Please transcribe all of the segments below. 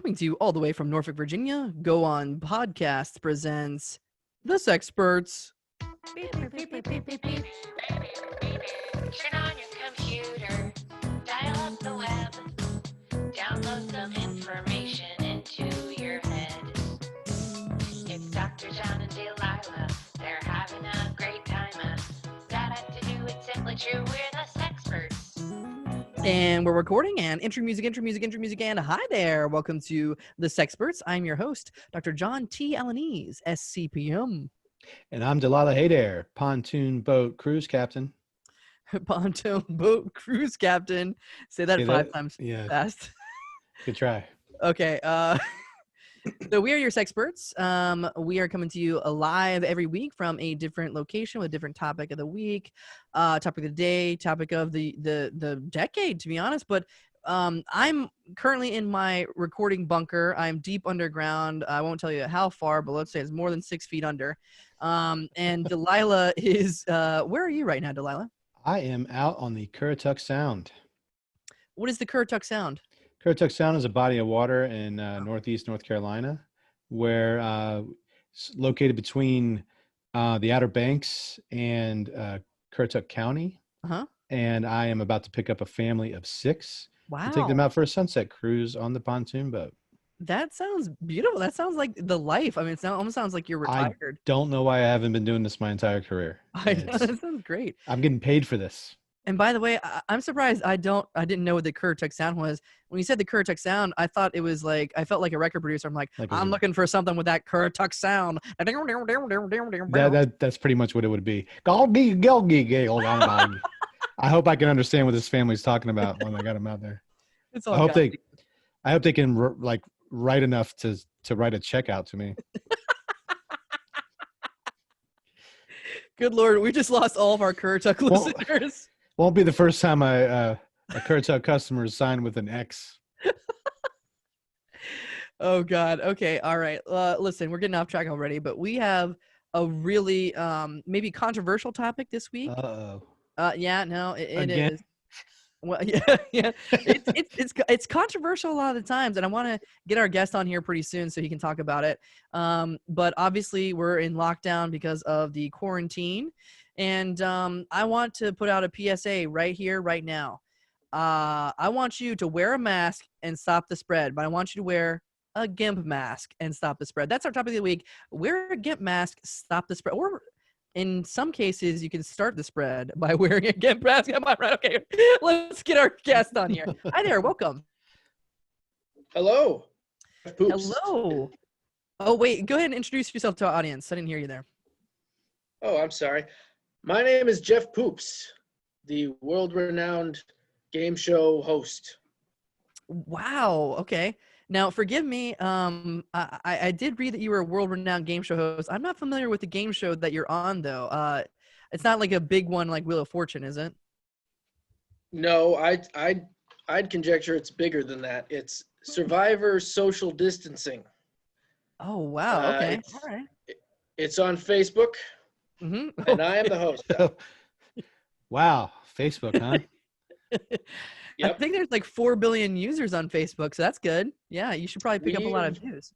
coming to you all the way from Norfolk, Virginia, Go On Podcast presents The Sexperts. Beep, beep, beep, beep, beep, beep, beep. Turn on your computer, dial up the web, download some information into your head. It's Dr. John and Delilah, they're having a great time. That had to do with simply true, we're the Sexperts. And we're recording and intro music, and hi there. Welcome to The Sexperts. I'm your host, Dr. John T. Alanese, SCPM. And I'm Delilah Haydair, pontoon boat cruise captain. Pontoon boat cruise captain. Say that five times fast. Good try. Okay. So we are your Sexperts. We are coming to you live every week from a different location with a different topic of the week, topic of the day, topic of the decade, to be honest. But I'm currently in my recording bunker. I'm deep underground. I won't tell you how far, but let's say it's more than 6 feet under. And Delilah is, where are you right now, Delilah? I am out on the Currituck Sound. What is the Currituck Sound? Currituck Sound is a body of water in northeast North Carolina, where it's located between the Outer Banks and Currituck County. Uh-huh. And I am about to pick up a family of 6 Wow. to take them out for a sunset cruise on the pontoon boat. That sounds beautiful. That sounds like the life. I mean, it almost sounds like you're retired. I don't know why I haven't been doing this my entire career. I know, that sounds great. I'm getting paid for this. And by the way, I'm surprised I didn't know what the Currituck Sound was. When you said the Currituck Sound, I thought it was like, I felt like a record producer. I'm like I'm looking for something with that Currituck Sound. That's pretty much what it would be. I hope I can understand what this family's talking about when I got them out there. I hope they can write enough to write a check out to me. Good Lord, we just lost all of our Currituck listeners. Won't be the first time a Currituck customer is signed with an X. Oh God. Okay. All right. Listen, we're getting off track already, but we have a really maybe controversial topic this week. Uh-oh. Yeah. No, it is. Well, yeah. It's controversial a lot of the times, and I want to get our guest on here pretty soon so he can talk about it. But obviously, we're in lockdown because of the quarantine, and I want to put out a PSA right here, right now. I want you to wear a mask and stop the spread, but I want you to wear a Gimp mask and stop the spread. That's our topic of the week. Wear a Gimp mask, stop the spread, or in some cases, you can start the spread by wearing a Gimp mask. Am I right? Okay, let's get our guest on here. Hi there, welcome. Hello. Poops. Hello. Oh, wait, go ahead and introduce yourself to our audience. I didn't hear you there. Oh, I'm sorry. My name is Jeff Poops, the world-renowned game show host. Wow, okay. Now, forgive me, I did read that you were a world-renowned game show host. I'm not familiar with the game show that you're on, though. It's not like a big one like Wheel of Fortune, is it? No, I'd conjecture it's bigger than that. It's Survivor Social Distancing. Oh, wow, okay, all right. It's on Facebook, and I am the host. Wow, Facebook, huh? Yep. I think there's like 4 billion users on Facebook, so that's good. Yeah, you should probably pick up a lot of views.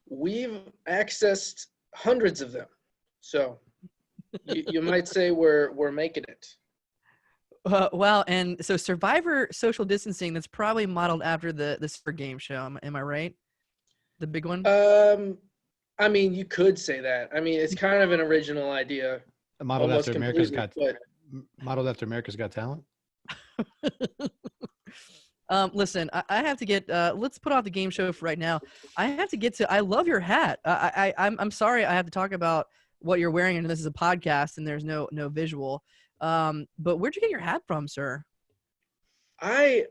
We've accessed hundreds of them, so you might say we're making it. Well, and so Survivor Social Distancing, that's probably modeled after the Super Game Show. Am I right? The big one. I mean, you could say that. I mean, it's kind of an original idea. Modeled after America's Got Talent. Listen, I have to get let's put off the game show for right now. I have to get to, I love your hat. I'm sorry I have to talk about what you're wearing, and this is a podcast and there's no visual, but where'd you get your hat from, sir? I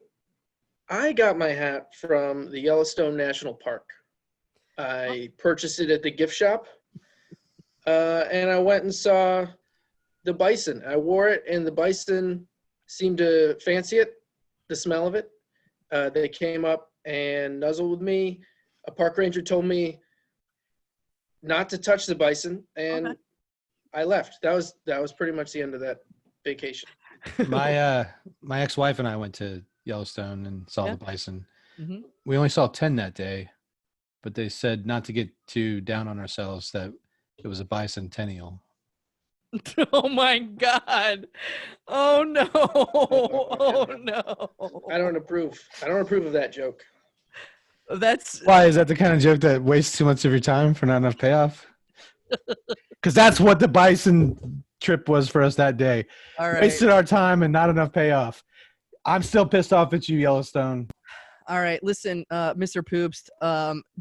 got my hat from the Yellowstone National Park. I purchased it at the gift shop, and I went and saw the bison. I wore it, and the bison seemed to fancy it, the smell of it. They came up and nuzzled with me. A park ranger told me not to touch the bison, and I left. That was pretty much the end of that vacation. My ex-wife and I went to Yellowstone and saw the bison. Mhm. We only saw 10 that day, but they said not to get too down on ourselves that it was a bicentennial. Oh my God. Oh no. Oh no. I don't approve. I don't approve of that joke. That's Why is that the kind of joke that wastes too much of your time for not enough payoff? Because that's what the bison trip was for us that day. all right. Wasted our time and not enough payoff. I'm still pissed off at you, Yellowstone. All right, listen, Mr. Poops,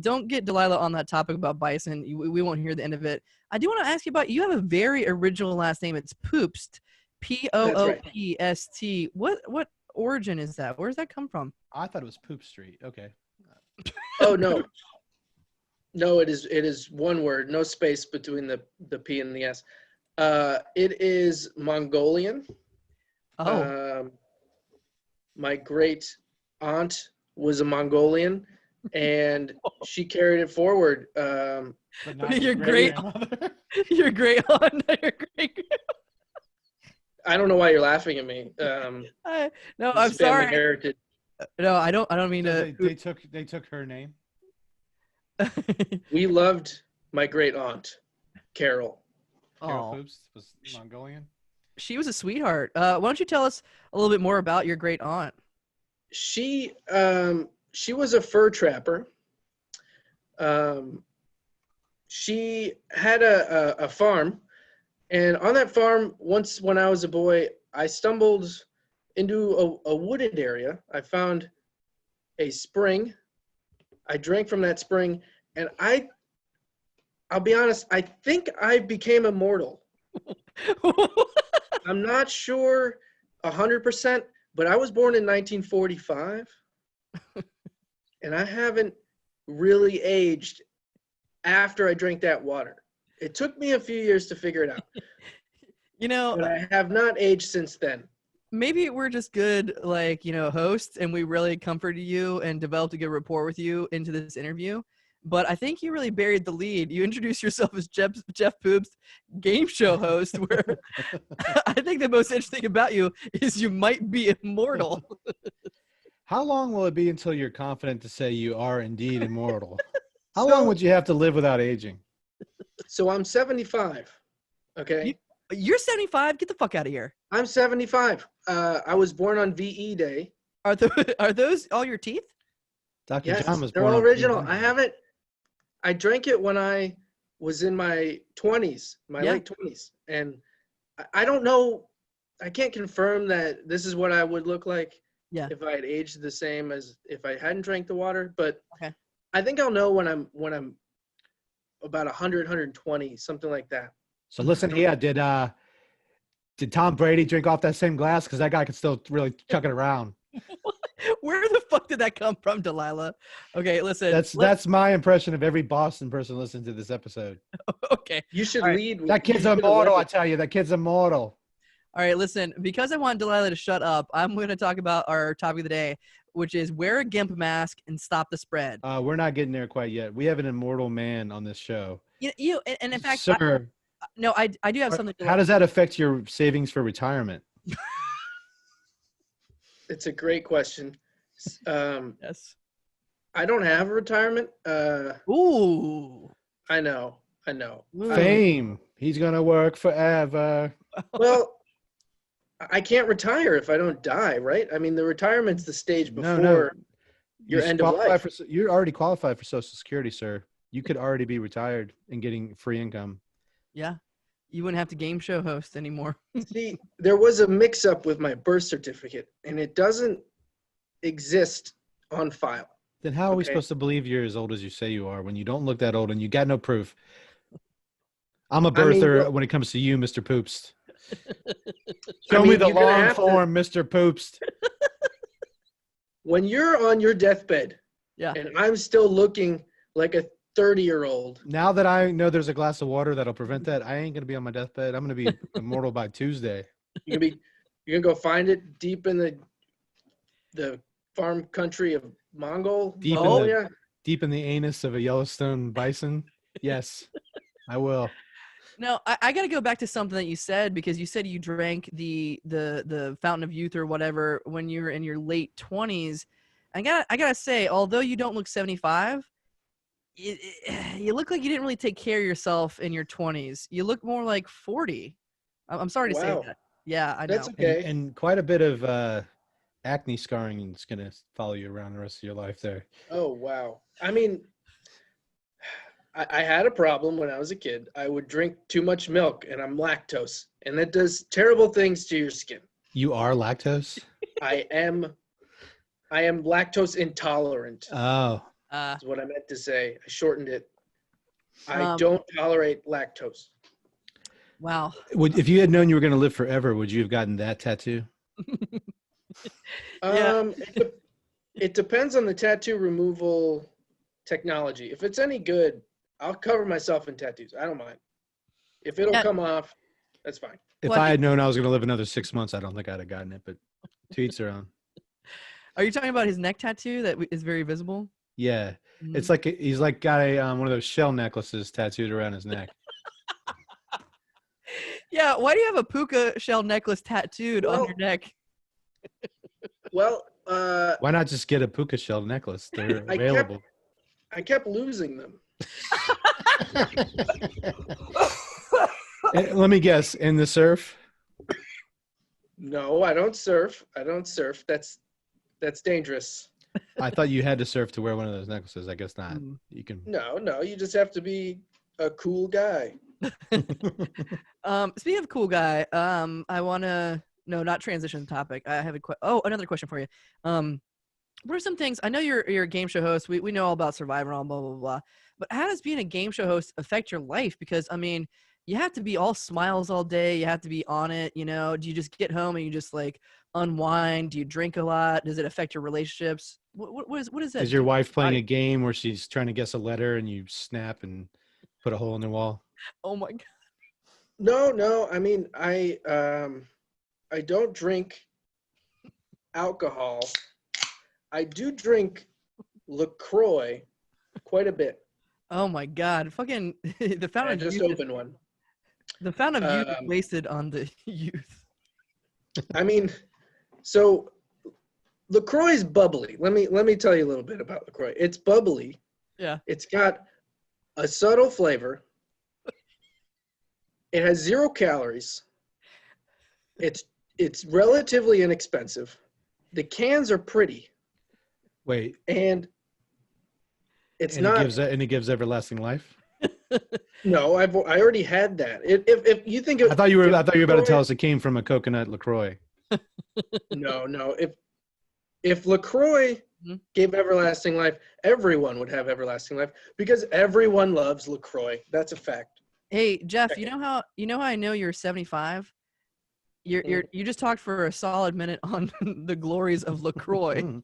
don't get Delilah on that topic about bison. We won't hear the end of it. I do want to ask you about, you have a very original last name. It's Poopst, Poopst. What origin is that? Where does that come from? I thought it was Poop Street. Okay. Oh no. No, it is one word, no space between the P and the S. It is Mongolian. Oh, My great aunt was a Mongolian, and she carried it forward. But not Your great- grandmother. your great aunt, your great. I don't know why you're laughing at me. No, This I'm is family sorry. heritage. No, I don't mean So to. they took her name. We loved my great aunt, Carol. Carol Oh, Poops was Mongolian. she was a sweetheart. Why don't you tell us a little bit more about your great aunt? She was a fur trapper. She had a farm, and on that farm, once when I was a boy, I stumbled into a wooded area. I found a spring. I drank from that spring, and I'll be honest, I think I became immortal. I'm not sure 100%, but I was born in 1945, and I haven't really aged after I drank that water. It took me a few years to figure it out, You know, but I have not aged since then. maybe we're just good, like, hosts, and we really comforted you and developed a good rapport with you into this interview. But I think you really buried the lead. You introduced yourself as Jeff Poops, game show host, where I think the most interesting about you is you might be immortal. How long will it be until you're confident to say you are indeed immortal? How So- long would you have to live without aging? So I'm 75. Okay. You're 75. Get the fuck out of here. I'm 75. I was born on VE Day. Are those all your teeth? Dr. Yes, John was they're born all on original. P100. I drank it when I was in my 20s, my Yeah. late 20s. And I don't know, I can't confirm that this is what I would look like Yeah. if I had aged the same as if I hadn't drank the water. But Okay. I think I'll know when I'm about 100, 120, something like that. So listen here, did Tom Brady drink off that same glass? Because that guy could still really chuck it around. Where the fuck did that come from, Delilah? Okay, listen. That's my impression of every Boston person listening to this episode. Okay. You should All right. lead with That kid's you should immortal, I lead tell you. That kid's immortal. All right, listen, because I want Delilah to shut up, I'm going to talk about our topic of the day, which is wear a Gimp mask and stop the spread. We're not getting there quite yet. We have an immortal man on this show. And in fact, Sir, I do have something to how does that affect your savings for retirement? It's a great question. Yes. I don't have a retirement. Ooh. I know. Fame. He's going to work forever. Well, I can't retire if I don't die, right? I mean, the retirement's the stage before No. your end of qualify life. You're already qualified for Social Security, sir. You could already be retired and getting free income. Yeah. You wouldn't have to game show host anymore. See, there was a mix-up with my birth certificate, and it doesn't exist on file. Then how are we Okay. supposed to believe you're as old as you say you are when you don't look that old and you got no proof? I'm a birther when it comes to you, Mr. Poops. Show me the you're gonna long have to- form, Mr. Poops. When you're on your deathbed, Yeah. and I'm still looking like a 30-year-old, Now that I know there's a glass of water that'll prevent that, I ain't gonna be on my deathbed. I'm gonna be immortal by Tuesday. you're gonna go find it deep in the farm country of Deep in Mongolia. Deep in the anus of a Yellowstone bison. Yes, I will. No, I got to go back to something that you said, because you said you drank the fountain of youth or whatever when you were in your late 20s. I gotta say, although you don't look 75, you look like you didn't really take care of yourself in your 20s. You look more like 40. I'm sorry to say Wow. that. Yeah, I That's know. okay. And quite a bit of acne scarring is going to follow you around the rest of your life there. Oh, wow. I mean, I had a problem when I was a kid. I would drink too much milk, and I'm lactose, and that does terrible things to your skin. You are lactose? I am lactose intolerant. Oh, Is what I meant to say. I shortened it. I Um, don't tolerate lactose. Wow. if you had known you were going to live forever, would you have gotten that tattoo? Yeah. It depends on the tattoo removal technology. If it's any good, I'll cover myself in tattoos. I don't mind. If it'll Yeah. come off, that's fine. If Well, I I think- had known I was going to live another 6 months, I don't think I'd have gotten it, but to each their own. Are you talking about his neck tattoo that is very visible? Yeah. Mhm. It's like he's like got a one of those shell necklaces tattooed around his neck. Yeah. Why do you have a puka shell necklace tattooed on your neck? Well, Why not just get a puka shell necklace? They're I available. I kept losing them. Let me guess, in the surf? No, I don't surf. That's dangerous. I thought you had to surf to wear one of those necklaces. I guess not. Mm. You can. No, you just have to be a cool guy. Speaking of cool guy, I wanna not transition topic. I have another question for you. What are some things? I know you're a game show host. We know all about Survivor and all blah blah blah. But how does being a game show host affect your life? Because I mean, you have to be all smiles all day. You have to be on it. You know, do you just get home and you just like unwind? Do you drink a lot? Does it affect your relationships? What is that? Is your do? wife playing a game where she's trying to guess a letter and you snap and put a hole in the wall? Oh my god. No. I mean, I don't drink alcohol. I do drink LaCroix quite a bit. Oh my god. Fucking the I fountain of just youth. opened one. The fountain of youth is Um, wasted on the youth. I mean, so LaCroix is bubbly. Let me tell you a little bit about LaCroix. It's bubbly. Yeah. It's got a subtle flavor. It has 0 calories. It's relatively inexpensive. The cans are pretty, Wait, and it's and not. it gives everlasting life. No, I already had that. If you think of, I thought you were about to tell LaCroix- us it came from a coconut LaCroix. No. If LaCroix Mhm. gave everlasting life, everyone would have everlasting life because everyone loves LaCroix. That's a fact. Hey Jeff, Okay. you know how I know you're 75? You just talked for a solid minute on the glories of LaCroix.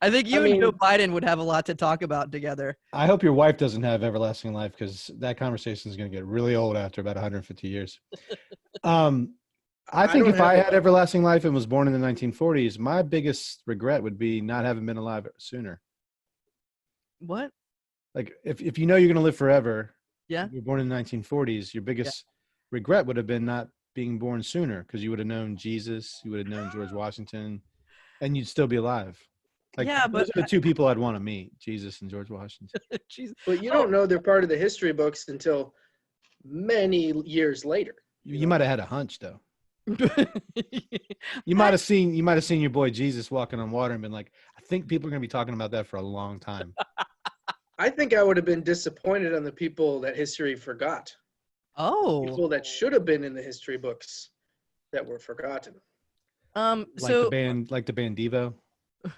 I think you I and mean- Joe Biden would have a lot to talk about together. I hope your wife doesn't have everlasting life because that conversation is going to get really old after about 150 years. I think don't if I have had it. everlasting life and was born in the 1940s, my biggest regret would be not having been alive sooner. What? Like if you know you're going to live forever, Yeah. you're born in the 1940s, your biggest regret would have been not being born sooner because you would have known Jesus, you would have known George Washington, and you'd still be alive. Like, Yeah, those but are the two people I'd want to meet, Jesus and George Washington. Jesus. But you don't know they're part of the history books until many years later. You might have had a hunch though. You might have seen your boy Jesus walking on water and been like, I think people are going to be talking about that for a long time. I think I would have been disappointed on the people that history forgot. Oh. People that should have been in the history books that were forgotten. Like So the band Devo.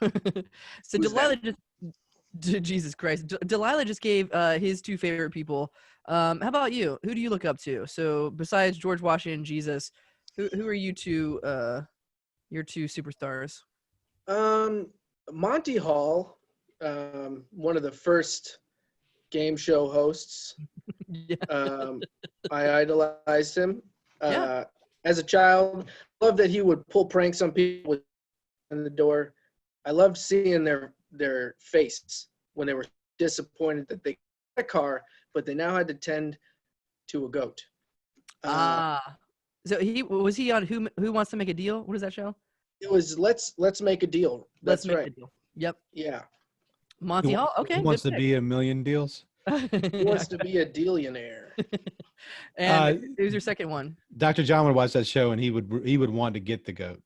so Who's Delilah Jesus Christ. Delilah just gave his 2 favorite people. How about you? Who do you look up to? So besides George Washington and Jesus, who are you two your 2 superstars? Monty Hall, one of the first game show hosts. Yeah. I idolized him. Yeah. As a child, loved that he would pull pranks on people in the door. I loved seeing their face when they were disappointed that they got a car, but they now had to tend to a goat. So he on Who Wants to Make a Deal? What is that show? It was let's make a deal. Let's That's make right. a deal. Yep. Yeah. Monty Hall. Okay. Who wants good to be a million deals? He wants to be a dealionaire. And who's your second one? Dr. John would watch that show, and he would want to get the goat.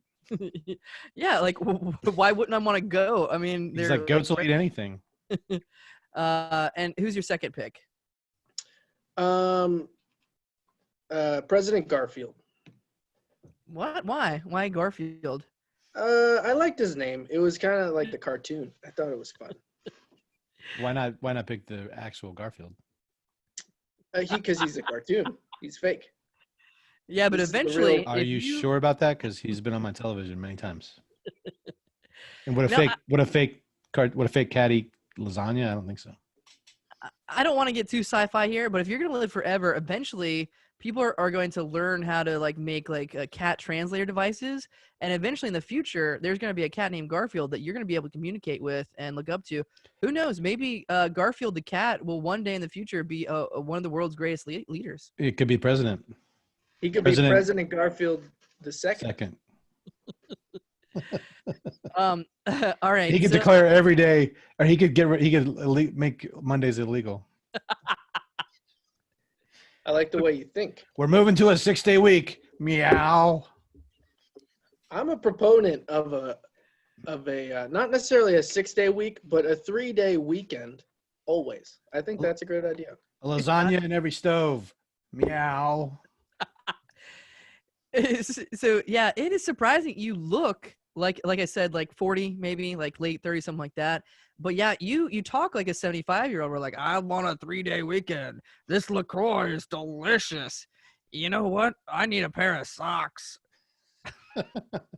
Yeah, like why wouldn't I want to go? I mean, He's they're like, goats will eat anything. And who's your second pick? President Garfield. What? Why? Why Garfield? I liked his name. It was kind of like the cartoon. I thought it was fun. Why not pick the actual Garfield? Because he's a cartoon. He's fake. Yeah, but This is the eventually, real- Are if you sure about that? Because he's been on my television many times. And would a fake cat eat lasagna? I don't think so. I don't want to get too sci-fi here, but if you're going to live forever, eventually people are going to learn how to like make like cat translator devices. And eventually in the future, there's going to be a cat named Garfield that you're going to be able to communicate with and look up to. Who knows? Maybe Garfield the cat will one day in the future be one of the world's greatest leaders. It could be president. He could be President Garfield the second. All right. He could declare every day, or he could make Mondays illegal. I like the way you think. We're moving to a 6-day week. Meow. I'm a proponent of a not necessarily a 6-day week, but a 3-day weekend. Always. I think that's a great idea. A lasagna in every stove. Meow. So yeah, it is surprising. You look like I said, like 40, maybe like late 30, something like that. But yeah, you talk like a 75-year-old. We're like, I want a 3-day weekend. This LaCroix is delicious. You know what? I need a pair of socks.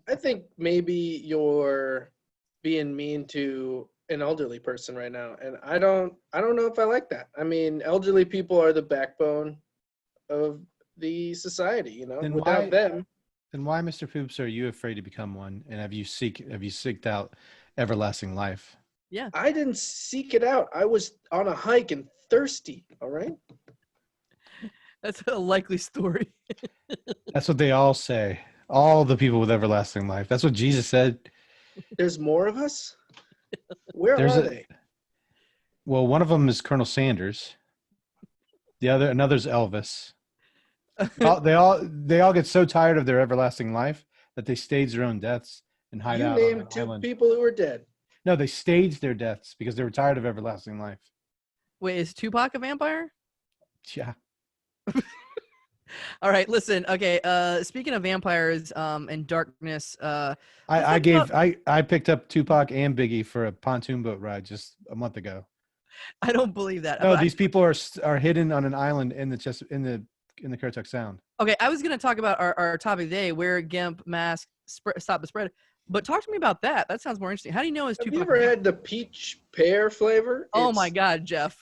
I think maybe you're being mean to an elderly person right now, and I don't know if I like that. I mean, elderly people are the backbone of the society, you know. Then Without them, then why, Mr. Poops, are you afraid to become one? And have you seeked out everlasting life? Yeah. I didn't seek it out. I was on a hike and thirsty, all right? That's a likely story. That's what they all say. All the people with everlasting life. That's what Jesus said. There's more of us? Where are they? Well, one of them is Colonel Sanders. Another's Elvis. They all get so tired of their everlasting life that they stage their own deaths and hide You out on named an 2 island. people who are dead. No, they staged their deaths because they were tired of everlasting life. Wait, is Tupac a vampire? Yeah. All right, listen. Okay, speaking of vampires and darkness, I picked up Tupac and Biggie for a pontoon boat ride just a month ago. I don't believe that. No, these people are hidden on an island in the Currituck Sound. Okay, I was going to talk about our topic today, wear Gimp, mask, stop the spread. But talk to me about that. That sounds more interesting. How do you know it's Tupac? Have you ever had the peach pear flavor? Oh my God, Jeff.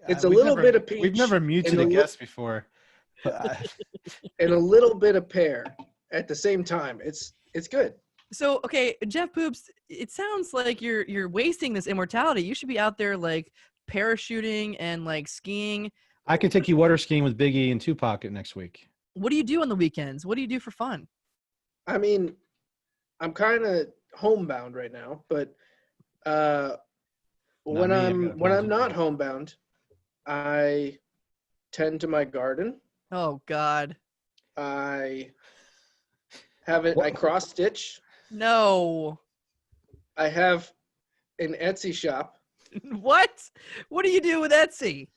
It's a little bit of peach. We've never muted a guest before. And a little bit of pear at the same time. It's good. So, okay, Jeff Poops, it sounds like you're wasting this immortality. You should be out there like parachuting and like skiing. I can take you water skiing with Biggie and Tupac next week. What do you do on the weekends? What do you do for fun? I mean, I'm kind of homebound right now, but when I'm not homebound, I tend to my garden. Oh God. I cross stitch. No. I have an Etsy shop. What? What do you do with Etsy?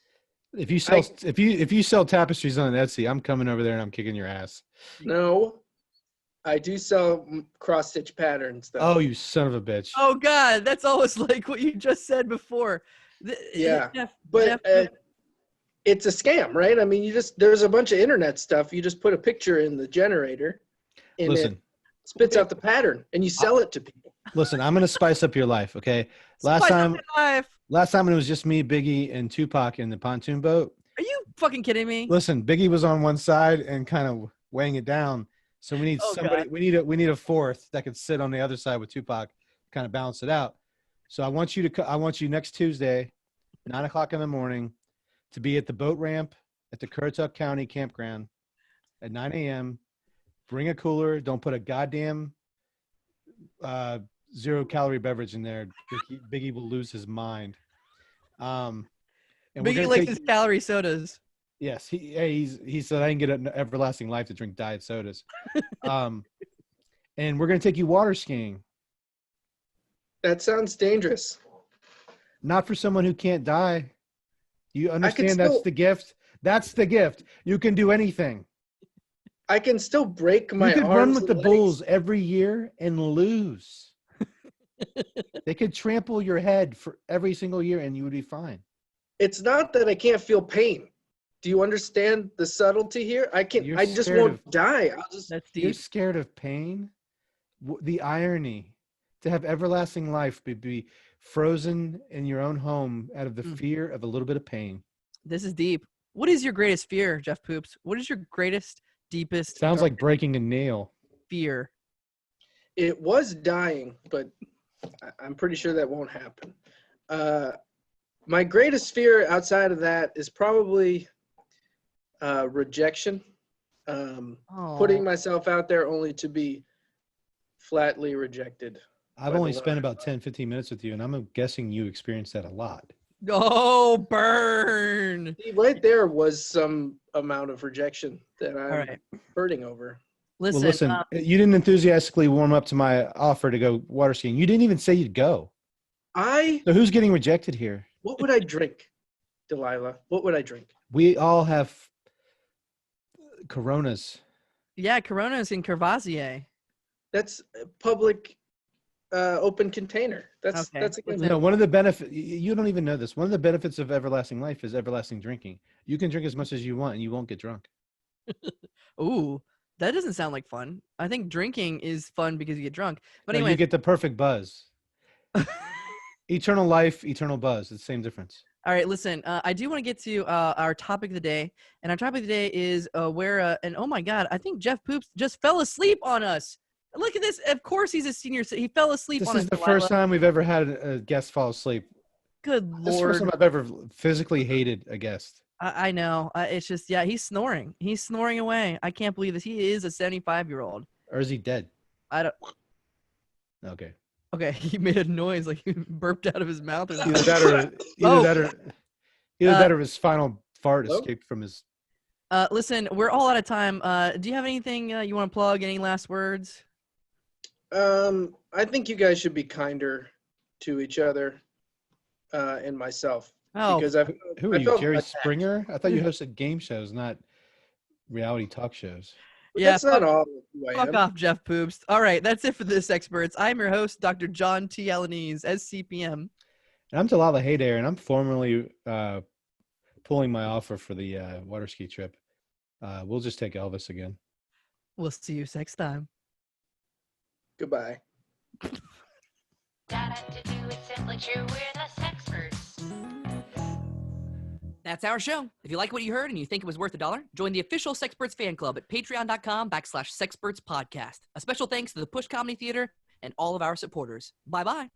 If you sell tapestries on Etsy, I'm coming over there and I'm kicking your ass. No, I do sell cross stitch patterns though. Oh, you son of a bitch! Oh God, that's almost like what you just said before. Yeah, but it's a scam, right? I mean, there's a bunch of internet stuff. You just put a picture in the generator, and it spits out the pattern, and you sell it to people. Listen, I'm gonna spice up your life, okay? Last time it was just me, Biggie, and Tupac in the pontoon boat. Are you fucking kidding me? Listen, Biggie was on one side and kind of weighing it down. So we need somebody. God. We need a fourth that could sit on the other side with Tupac, kind of balance it out. So I want you next Tuesday, 9:00 in the morning, to be at the boat ramp at the Currituck County Campground at 9 a.m. Bring a cooler. Don't put a goddamn 0-calorie beverage in there, Biggie will lose his mind. And we're Biggie gonna likes take, his calorie sodas. yes, he said I can get an everlasting life to drink diet sodas. And we're gonna take you water skiing. That sounds dangerous. Not for someone who can't die. You understand that's still- the gift? That's the gift. You can do anything. I can still break my You could arms run with the and legs. Bulls every year and lose. They could trample your head for every single year and you would be fine. It's not that I can't feel pain. Do you understand the subtlety here? I just won't die. That's You're deep. scared of pain? The irony to have everlasting life be frozen in your own home out of the fear of a little bit of pain. This is deep. What is your greatest fear, Jeff Poops? What is your greatest, deepest Sounds like breaking a nail. fear? It was dying, but I'm pretty sure that won't happen. My greatest fear outside of that is probably rejection. Putting myself out there only to be flatly rejected. I've only spent about 10, 15 minutes with you, and I'm guessing you experienced that a lot. Oh, burn. See, right there was some amount of rejection that I'm right. hurting over. Listen, Well, listen, you didn't enthusiastically warm up to my offer to go water skiing. You didn't even say you'd go. So who's getting rejected here? What would I drink, Delilah? What would I drink? We all have Coronas. yeah, Coronas in Courvoisier. That's a public open container. That's Okay. against No, one of the benefits, you don't even know this. One of the benefits of everlasting life is everlasting drinking. You can drink as much as you want and you won't get drunk. Ooh, that doesn't sound like fun. I think drinking is fun because you get drunk. But No, anyway, you get the perfect buzz. Eternal life, eternal buzz. It's the same difference. all right, listen, I do want to get to our topic of the day. And our topic of the day is and oh my God, I think Jeff Poops just fell asleep on us. Look at this. Of course he's a senior. He fell asleep This on us. is the first time we've ever had a guest fall asleep. Good This is the first Lord. time I've ever physically hated a guest. I know. It's just, yeah, he's snoring. He's snoring away. I can't believe this. He is a 75-year-old. Or is he dead? I don't. Okay. Okay, he made a noise like he burped out of his mouth or Either something. that or his final fart Hello? escaped from his. Listen, we're all out of time. Do you have anything you want to plug? Any last words? I think you guys should be kinder to each other and myself. Oh, Because Who are I you, felt Jerry attacked. Springer? I thought you hosted game shows, not reality talk shows. yeah. That's not all who I Fuck am. off, Jeff Poops. All right, that's it for this Experts. I'm your host, Dr. John T. Alanese, SCPM. And I'm Delilah Haydair, and I'm formally pulling my offer for the water ski trip. We'll just take Elvis again. We'll see you next time. Goodbye. Da-da-da-do, it's simply true, we're the Sexperts. That's our show. If you like what you heard and you think it was worth $1, join the official Sexperts fan club at patreon.com/Sexperts podcast. A special thanks to the Push Comedy Theater and all of our supporters. Bye-bye.